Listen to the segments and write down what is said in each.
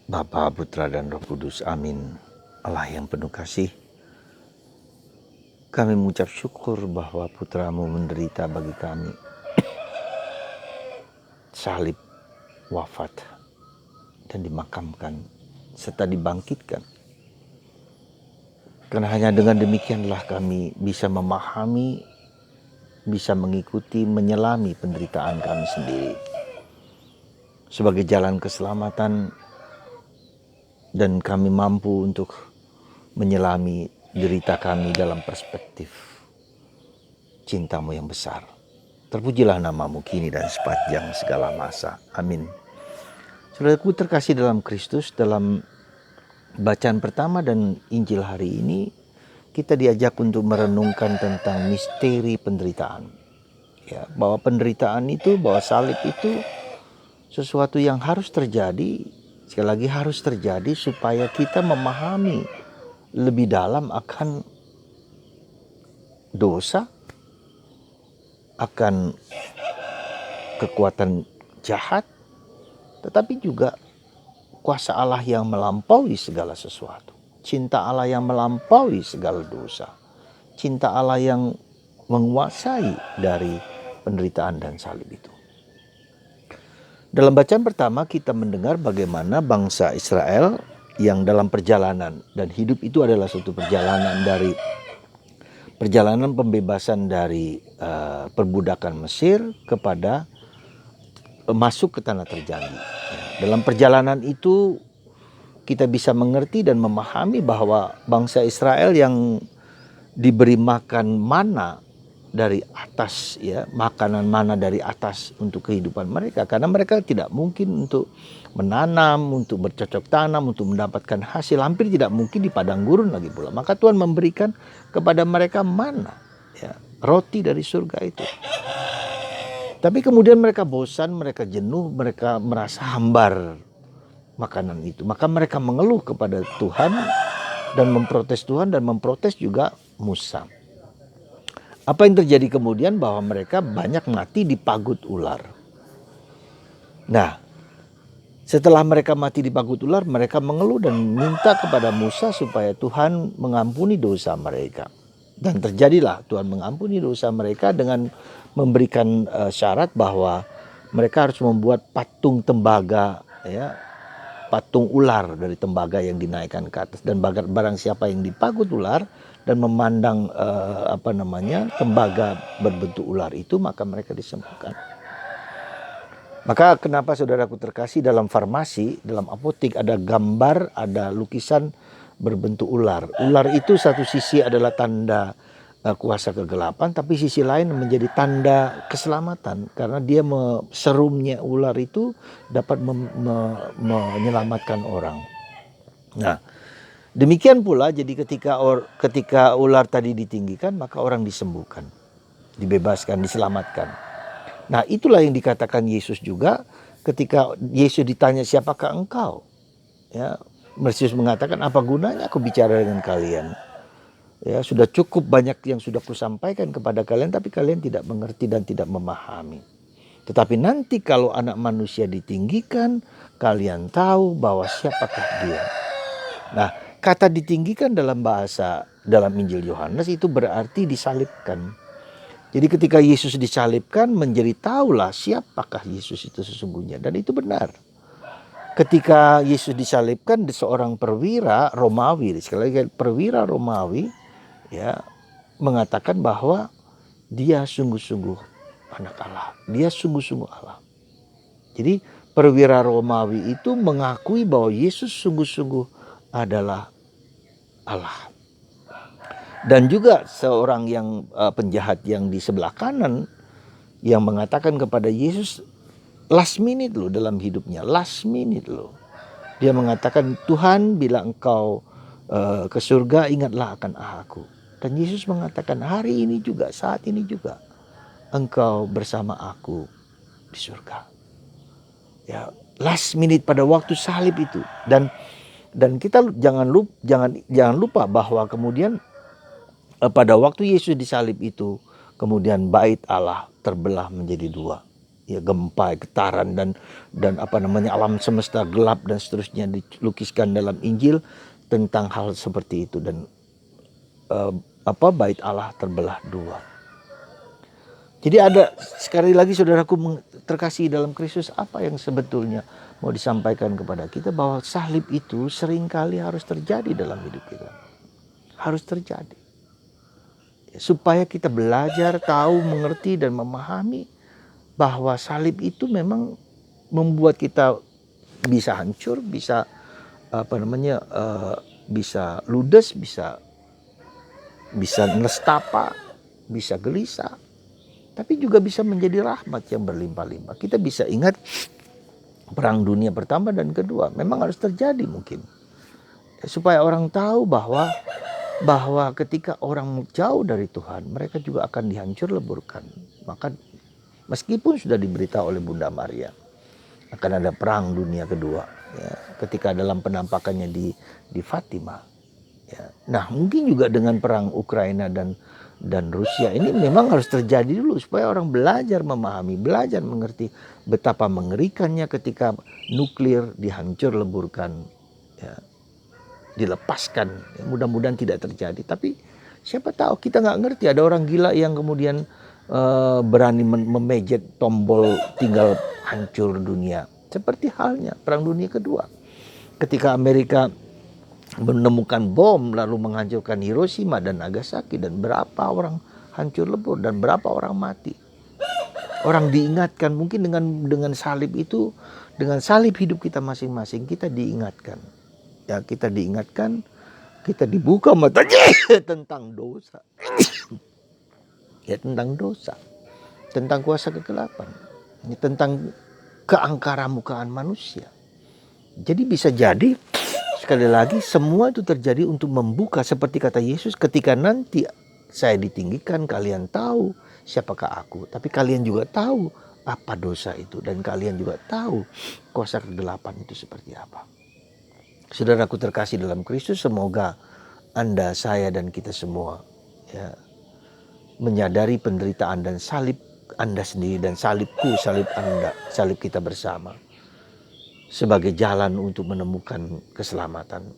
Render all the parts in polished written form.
Bapa, Putra, dan Roh Kudus. Amin. Allah yang penuh kasih, kami mengucap syukur bahwa Putramu menderita bagi kami. Salib, wafat, dan dimakamkan, serta dibangkitkan. Karena hanya dengan demikianlah kami bisa memahami, bisa mengikuti, menyelami penderitaan kami sendiri. Sebagai jalan keselamatan, dan kami mampu untuk menyelami derita kami dalam perspektif cintamu yang besar. Terpujilah namamu kini dan sepanjang segala masa. Amin. Saudaraku terkasih dalam Kristus, dalam bacaan pertama dan Injil hari ini, kita diajak untuk merenungkan tentang misteri penderitaan. Ya, bahwa penderitaan itu, bahwa salib itu sesuatu yang harus terjadi, sekali lagi harus terjadi supaya kita memahami lebih dalam akan dosa, akan kekuatan jahat, tetapi juga kuasa Allah yang melampaui segala sesuatu. Cinta Allah yang melampaui segala dosa. Cinta Allah yang menguasai dari penderitaan dan salib itu. Dalam bacaan pertama kita mendengar bagaimana bangsa Israel yang dalam perjalanan, dan hidup itu adalah suatu perjalanan pembebasan dari perbudakan Mesir kepada masuk ke tanah terjanji. Dalam perjalanan itu kita bisa mengerti dan memahami bahwa bangsa Israel yang diberi makan mana dari atas, ya, makanan mana dari atas untuk kehidupan mereka, karena mereka tidak mungkin untuk menanam, untuk bercocok tanam, untuk mendapatkan hasil, hampir tidak mungkin di padang gurun lagi pula. Maka Tuhan memberikan kepada mereka mana, ya, roti dari surga itu. Tapi kemudian mereka bosan, mereka jenuh, mereka merasa hambar makanan itu. Maka mereka mengeluh kepada Tuhan dan memprotes Tuhan dan memprotes juga Musa. Apa yang terjadi kemudian? Bahwa mereka banyak mati di pagut ular. Nah, setelah mereka mati di pagut ular, mereka mengeluh dan minta kepada Musa supaya Tuhan mengampuni dosa mereka. Dan terjadilah Tuhan mengampuni dosa mereka dengan memberikan syarat bahwa mereka harus membuat patung tembaga, ya, patung ular dari tembaga yang dinaikkan ke atas, dan barang siapa yang dipagut ular dan memandang tembaga berbentuk ular itu, maka mereka disembuhkan. Maka kenapa saudaraku terkasih, dalam farmasi, dalam apotik ada gambar, ada lukisan berbentuk ular. Ular itu satu sisi adalah tanda kuasa kegelapan, tapi sisi lain menjadi tanda keselamatan, karena dia serumnya ular itu dapat menyelamatkan orang. Nah, demikian pula jadi ketika ular tadi ditinggikan, maka orang disembuhkan, dibebaskan, diselamatkan. Nah, itulah yang dikatakan Yesus juga ketika Yesus ditanya, siapakah engkau? Ya, Yesus mengatakan, apa gunanya aku bicara dengan kalian? Ya, sudah cukup banyak yang sudah kusampaikan kepada kalian, tapi kalian tidak mengerti dan tidak memahami. Tetapi nanti kalau Anak Manusia ditinggikan, kalian tahu bahwa siapakah dia. Nah, kata ditinggikan dalam Injil Yohanes itu berarti disalibkan. Jadi ketika Yesus disalibkan, menjadi tahulah siapakah Yesus itu sesungguhnya. Dan itu benar. Ketika Yesus disalibkan, seorang perwira Romawi, sekali lagi perwira Romawi, ya, mengatakan bahwa dia sungguh-sungguh anak Allah. Dia sungguh-sungguh Allah. Jadi perwira Romawi itu mengakui bahwa Yesus sungguh-sungguh adalah Allah. Dan juga seorang yang penjahat yang di sebelah kanan yang mengatakan kepada Yesus, last minute loh dalam hidupnya, last minute loh. Dia mengatakan, Tuhan, bila engkau ke surga, ingatlah akan aku. Dan Yesus mengatakan, hari ini juga, saat ini juga, engkau bersama aku di surga. Ya, last minute pada waktu salib itu. Dan kita jangan lupa bahwa kemudian pada waktu Yesus disalib itu, kemudian bait Allah terbelah menjadi dua. ya gempa, getaran dan apa namanya alam semesta gelap dan seterusnya dilukiskan dalam Injil tentang hal seperti itu, dan bait Allah terbelah dua. Jadi ada, sekali lagi saudaraku terkasih dalam Kristus, apa yang sebetulnya mau disampaikan kepada kita, bahwa salib itu seringkali harus terjadi dalam hidup kita. Harus terjadi. Supaya kita belajar, tahu, mengerti dan memahami bahwa salib itu memang membuat kita bisa hancur, bisa bisa ludes, bisa nestapa, bisa gelisah. Tapi juga bisa menjadi rahmat yang berlimpah-limpah. Kita bisa ingat Perang Dunia Pertama dan Kedua memang harus terjadi mungkin. Supaya orang tahu bahwa ketika orang jauh dari Tuhan, mereka juga akan dihancur leburkan. Maka meskipun sudah diberitahu oleh Bunda Maria akan ada Perang Dunia Kedua, ya, ketika dalam penampakannya di Fatima. Ya. Nah, mungkin juga dengan perang Ukraina dan Rusia ini memang harus terjadi dulu supaya orang belajar memahami, belajar mengerti betapa mengerikannya ketika nuklir dihancur leburkan, ya, dilepaskan. Ya, mudah-mudahan tidak terjadi. Tapi siapa tahu, kita nggak ngerti, ada orang gila yang kemudian berani memejet tombol tinggal hancur dunia. Seperti halnya Perang Dunia Kedua. Ketika Amerika menemukan bom lalu menghancurkan Hiroshima dan Nagasaki, dan berapa orang hancur lebur dan berapa orang mati. Orang diingatkan mungkin dengan salib itu, dengan salib hidup kita masing-masing, kita diingatkan. Ya, kita diingatkan, kita dibuka matanya tentang dosa. Ya, tentang dosa, tentang kuasa kegelapan, tentang keangkaramukaan manusia. Jadi bisa jadi, sekali lagi, semua itu terjadi untuk membuka, seperti kata Yesus, ketika nanti saya ditinggikan, kalian tahu siapakah aku. Tapi kalian juga tahu apa dosa itu, dan kalian juga tahu kuasa kegelapan itu seperti apa. Saudaraku terkasih dalam Kristus, semoga Anda, saya, dan kita semua, ya, menyadari penderitaan dan salib Anda sendiri dan salibku, salib Anda, salib kita bersama, sebagai jalan untuk menemukan keselamatan.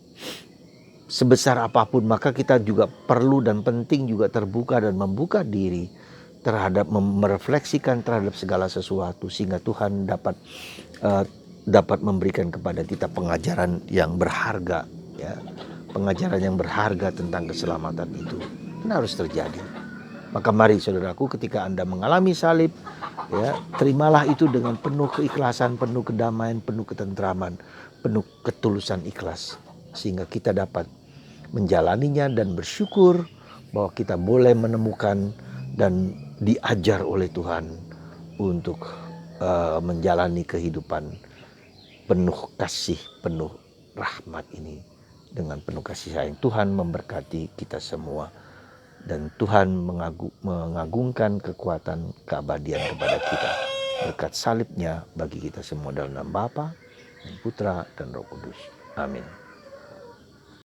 Sebesar apapun, maka kita juga perlu dan penting juga terbuka dan membuka diri terhadap merefleksikan terhadap segala sesuatu, sehingga Tuhan dapat memberikan kepada kita pengajaran yang berharga, ya, pengajaran yang berharga tentang keselamatan itu. Ini harus terjadi. Maka mari saudaraku, ketika Anda mengalami salib, ya, terimalah itu dengan penuh keikhlasan, penuh kedamaian, penuh ketentraman, penuh ketulusan ikhlas. Sehingga kita dapat menjalaninya dan bersyukur bahwa kita boleh menemukan dan diajar oleh Tuhan untuk menjalani kehidupan penuh kasih, penuh rahmat ini dengan penuh kasih sayang. Tuhan memberkati kita semua. Dan Tuhan mengagungkan kekuatan keabadian kepada kita berkat salibnya bagi kita semua, dalam nama Bapa dan Putra dan Roh Kudus. Amin.